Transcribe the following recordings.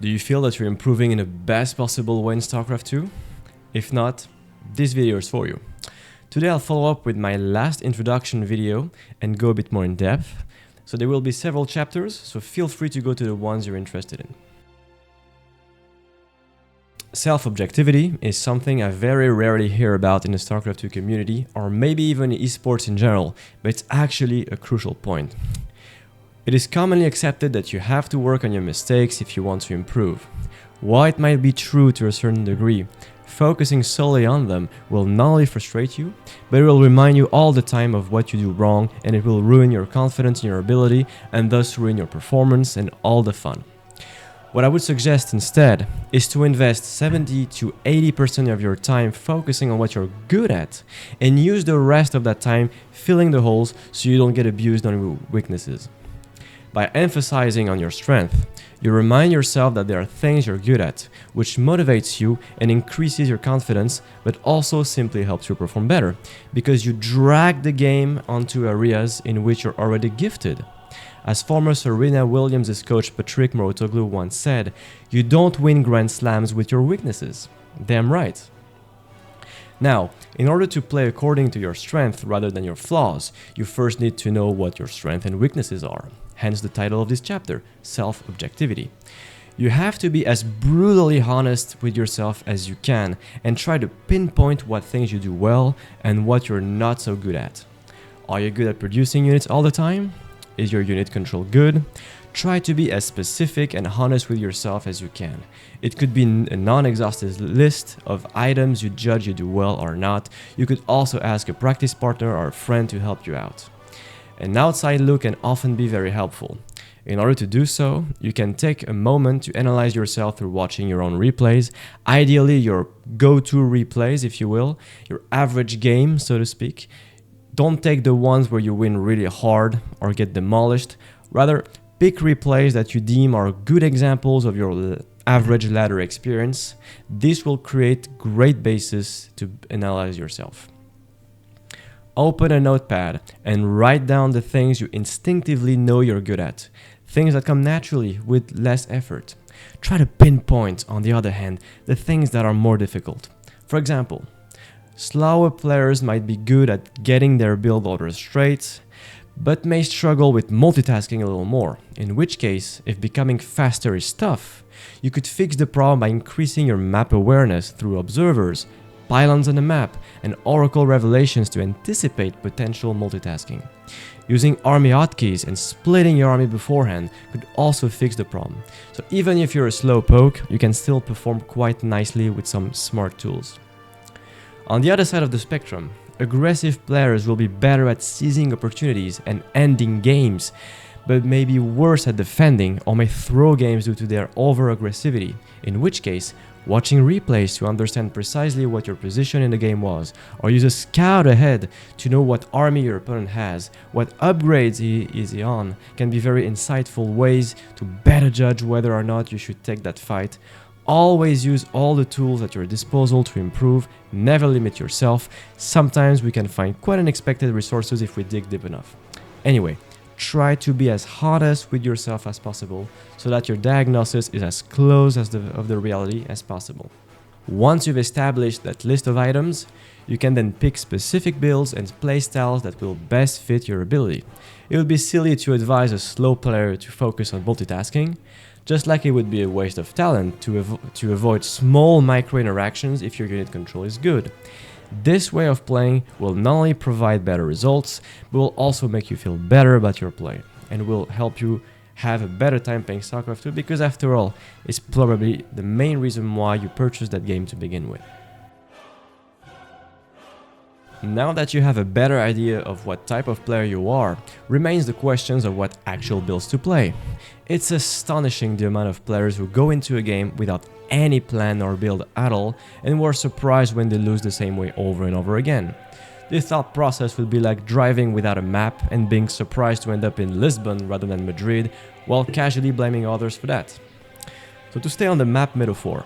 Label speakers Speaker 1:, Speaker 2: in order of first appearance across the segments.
Speaker 1: Do you feel that you're improving in the best possible way in Starcraft 2? If not, this video is for you. Today I'll follow up with my last introduction video and go a bit more in depth. So there will be several chapters, so feel free to go to the ones you're interested in. Self-objectivity is something I very rarely hear about in the Starcraft 2 community, or maybe even esports in general, but it's actually a crucial point. It is commonly accepted that you have to work on your mistakes if you want to improve. While it might be true to a certain degree, focusing solely on them will not only frustrate you, but it will remind you all the time of what you do wrong, and it will ruin your confidence in your ability and thus ruin your performance and all the fun. What I would suggest instead is to invest 70 to 80% of your time focusing on what you're good at and use the rest of that time filling the holes so you don't get abused on your weaknesses. By emphasizing on your strength, you remind yourself that there are things you're good at, which motivates you and increases your confidence, but also simply helps you perform better, because you drag the game onto areas in which you're already gifted. As former Serena Williams' coach Patrick Mouratoglou once said, you don't win Grand Slams with your weaknesses. Damn right. Now, in order to play according to your strength rather than your flaws, you first need to know what your strengths and weaknesses are. Hence the title of this chapter, Self-Objectivity. You have to be as brutally honest with yourself as you can and try to pinpoint what things you do well and what you're not so good at. Are you good at producing units all the time? Is your unit control good? Try to be as specific and honest with yourself as you can. It could be a non-exhaustive list of items you judge you do well or not. You could also ask a practice partner or a friend to help you out. An outside look can often be very helpful. In order to do so, you can take a moment to analyze yourself through watching your own replays, ideally your go-to replays, if you will, your average game, so to speak. Don't take the ones where you win really hard or get demolished. Rather, pick replays that you deem are good examples of your average ladder experience. This will create great basis to analyze yourself. Open a notepad and write down the things you instinctively know you're good at, things that come naturally with less effort. Try to pinpoint, on the other hand, the things that are more difficult. For example, slower players might be good at getting their build orders straight, but may struggle with multitasking a little more, in which case, if becoming faster is tough, you could fix the problem by increasing your map awareness through observers, pylons on the map, and oracle revelations to anticipate potential multitasking. Using army hotkeys and splitting your army beforehand could also fix the problem. So even if you're a slow poke, you can still perform quite nicely with some smart tools. On the other side of the spectrum, aggressive players will be better at seizing opportunities and ending games, but may be worse at defending or may throw games due to their over-aggressivity, in which case, watching replays to understand precisely what your position in the game was, or use a scout ahead to know what army your opponent has, what upgrades he is on, can be very insightful ways to better judge whether or not you should take that fight. Always use all the tools at your disposal to improve, never limit yourself. Sometimes we can find quite unexpected resources if we dig deep enough. Anyway, try to be as honest with yourself as possible so that your diagnosis is as close as of the reality as possible. Once you've established that list of items, you can then pick specific builds and playstyles that will best fit your ability. It would be silly to advise a slow player to focus on multitasking, just like it would be a waste of talent to avoid small micro interactions if your unit control is good. This way of playing will not only provide better results, but will also make you feel better about your play and will help you have a better time playing Starcraft 2 because after all, it's probably the main reason why you purchased that game to begin with. Now that you have a better idea of what type of player you are, remains the questions of what actual builds to play. It's astonishing the amount of players who go into a game without any plan or build at all and who are surprised when they lose the same way over and over again. This thought process would be like driving without a map and being surprised to end up in Lisbon rather than Madrid, while casually blaming others for that. So to stay on the map metaphor,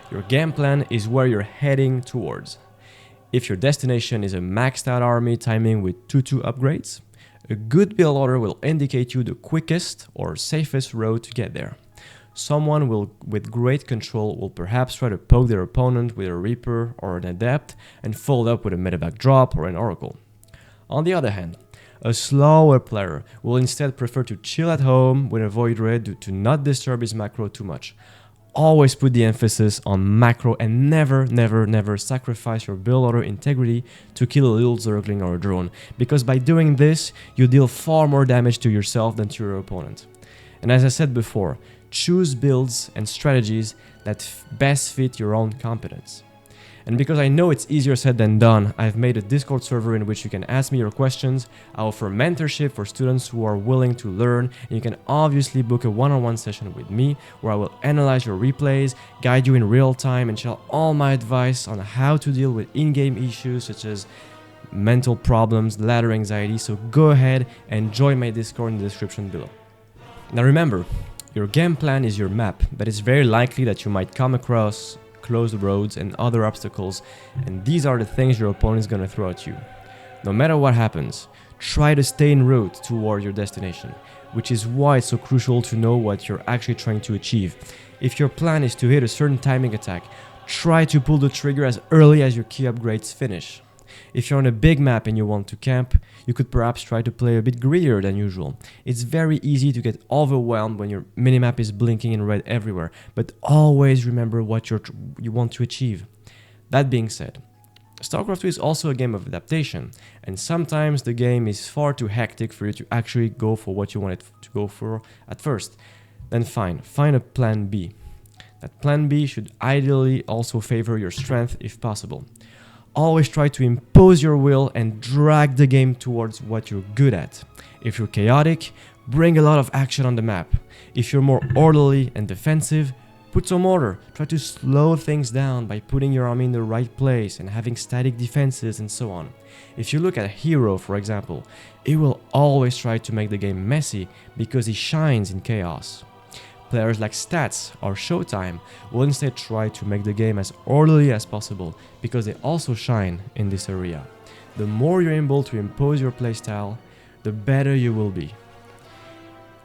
Speaker 1: your game plan is where you're heading towards. If your destination is a maxed out army timing with 2-2 upgrades, a good build order will indicate you the quickest or safest road to get there. Someone with great control will perhaps try to poke their opponent with a Reaper or an Adept and fold up with a medevac drop or an Oracle. On the other hand, a slower player will instead prefer to chill at home with a Void Ray to not disturb his macro too much. Always put the emphasis on macro and never sacrifice your build order integrity to kill a little Zergling or a drone, because by doing this, you deal far more damage to yourself than to your opponent. And as I said before, choose builds and strategies that best fit your own competence. And because I know it's easier said than done, I've made a Discord server in which you can ask me your questions. I offer mentorship for students who are willing to learn, and you can obviously book a one-on-one session with me where I will analyze your replays, guide you in real time, and share all my advice on how to deal with in-game issues such as mental problems, ladder anxiety. So go ahead and join my Discord in the description below. Now remember, your game plan is your map, but it's very likely that you might come across closed roads and other obstacles, and these are the things your opponent is going to throw at you. No matter what happens, try to stay en route toward your destination, which is why it's so crucial to know what you're actually trying to achieve. If your plan is to hit a certain timing attack, try to pull the trigger as early as your key upgrades finish. If you're on a big map and you want to camp, you could perhaps try to play a bit greedier than usual. It's very easy to get overwhelmed when your minimap is blinking in red everywhere, but always remember what you want to achieve. That being said, Starcraft 2 is also a game of adaptation, and sometimes the game is far too hectic for you to actually go for what you wanted to go for at first. Then fine, find a plan B. That plan B should ideally also favor your strength if possible. Always try to impose your will and drag the game towards what you're good at. If you're chaotic, bring a lot of action on the map. If you're more orderly and defensive, put some order. Try to slow things down by putting your army in the right place and having static defenses and so on. If you look at a hero, for example, he will always try to make the game messy because he shines in chaos. Players like Stats or Showtime will instead try to make the game as orderly as possible because they also shine in this area. The more you're able to impose your playstyle, the better you will be.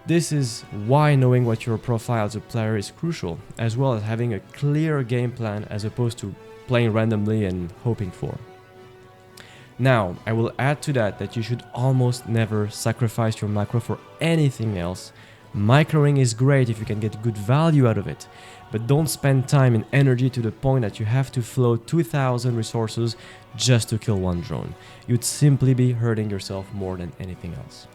Speaker 1: This is why knowing what your profile as a player is crucial, as well as having a clear game plan as opposed to playing randomly and hoping for. Now, I will add to that you should almost never sacrifice your macro for anything else. Microing is great if you can get good value out of it, but don't spend time and energy to the point that you have to flow 2,000 resources just to kill one drone. You'd simply be hurting yourself more than anything else.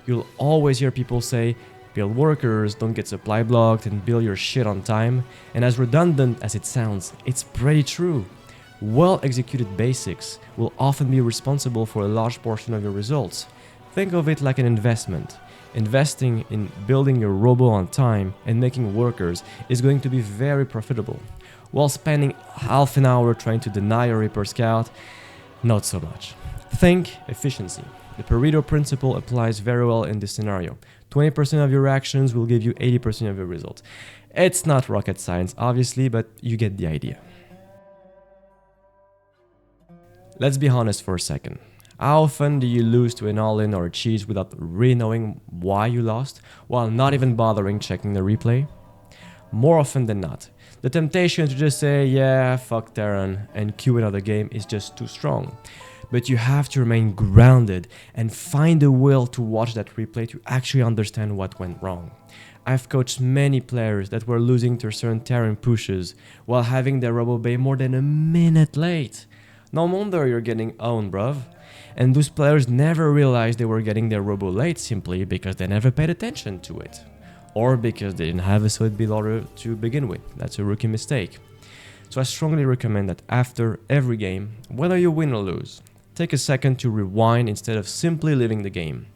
Speaker 1: You'll always hear people say, build workers, don't get supply blocked, and build your shit on time, and as redundant as it sounds, it's pretty true. Well-executed basics will often be responsible for a large portion of your results. Think of it like an investment. Investing in building your robo on time and making workers is going to be very profitable, while spending half an hour trying to deny a Reaper Scout, not so much. Think efficiency. The Pareto principle applies very well in this scenario. 20% of your actions will give you 80% of your results. It's not rocket science, obviously, but you get the idea. Let's be honest for a second. How often do you lose to an all-in or a cheese without really knowing why you lost, while not even bothering checking the replay? More often than not, the temptation to just say, yeah, fuck Terran, and queue another game is just too strong. But you have to remain grounded and find the will to watch that replay to actually understand what went wrong. I've coached many players that were losing to certain Terran pushes while having their Robo Bay more than a minute late. No wonder you're getting owned, bruv. And those players never realized they were getting their robo late simply because they never paid attention to it. Or because they didn't have a solid build order to begin with. That's a rookie mistake. So I strongly recommend that after every game, whether you win or lose, take a second to rewind instead of simply leaving the game.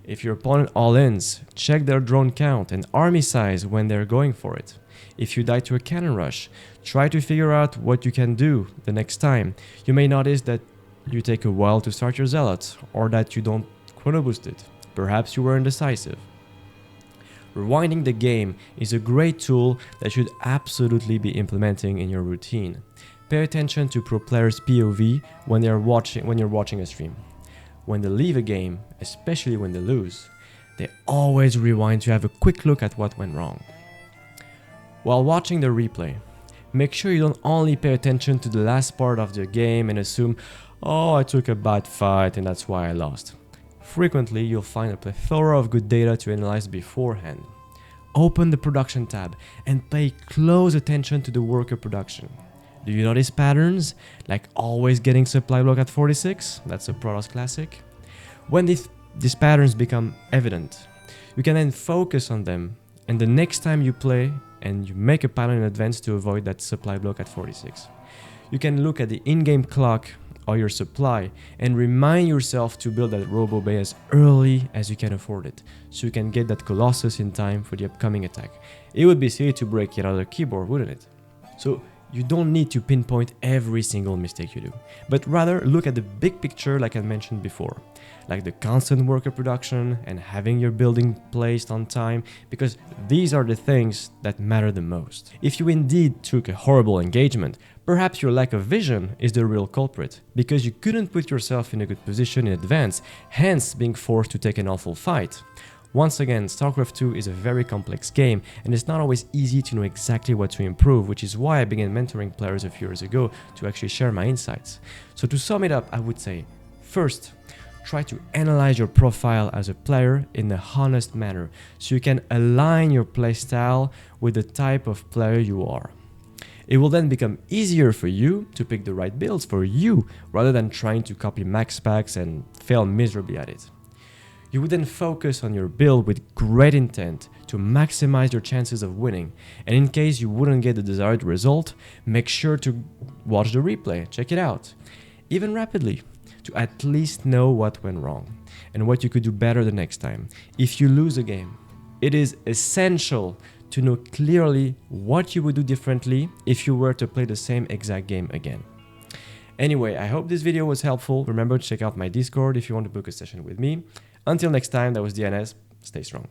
Speaker 1: If your opponent all-ins, check their drone count and army size when they're going for it. If you die to a cannon rush, try to figure out what you can do the next time. You may notice that you take a while to start your zealots, or that you don't chrono boost it. Perhaps you were indecisive. Rewinding the game is a great tool that you should absolutely be implementing in your routine. Pay attention to pro players' POV when you're watching a stream. When they leave a game, especially when they lose, they always rewind to have a quick look at what went wrong. While watching the replay, make sure you don't only pay attention to the last part of the game and assume, oh, I took a bad fight and that's why I lost. Frequently, you'll find a plethora of good data to analyze beforehand. Open the production tab and pay close attention to the worker production. Do you notice patterns? Like always getting supply block at 46? That's a Protoss classic. When these patterns become evident, you can then focus on them, and the next time you play and you make a pattern in advance to avoid that supply block at 46. You can look at the in-game clock or your supply and remind yourself to build that robo bay as early as you can afford it, so you can get that Colossus in time for the upcoming attack. It would be silly to break yet another keyboard, wouldn't it? So you don't need to pinpoint every single mistake you do, but rather look at the big picture like I mentioned before, like the constant worker production and having your building placed on time, because these are the things that matter the most. If you indeed took a horrible engagement, perhaps your lack of vision is the real culprit, because you couldn't put yourself in a good position in advance, hence being forced to take an awful fight. Once again, Starcraft 2 is a very complex game, and it's not always easy to know exactly what to improve, which is why I began mentoring players a few years ago to actually share my insights. So to sum it up, I would say, first, try to analyze your profile as a player in a honest manner, so you can align your playstyle with the type of player you are. It will then become easier for you to pick the right builds for you, rather than trying to copy max packs and fail miserably at it. You would then focus on your build with great intent to maximize your chances of winning, and in case you wouldn't get the desired result, make sure to watch the replay, check it out, even rapidly, to at least know what went wrong and what you could do better the next time. If you lose a game, it is essential to know clearly what you would do differently if you were to play the same exact game again. Anyway, I hope this video was helpful. Remember to check out my Discord if you want to book a session with me. Until next time, that was DNS. Stay strong.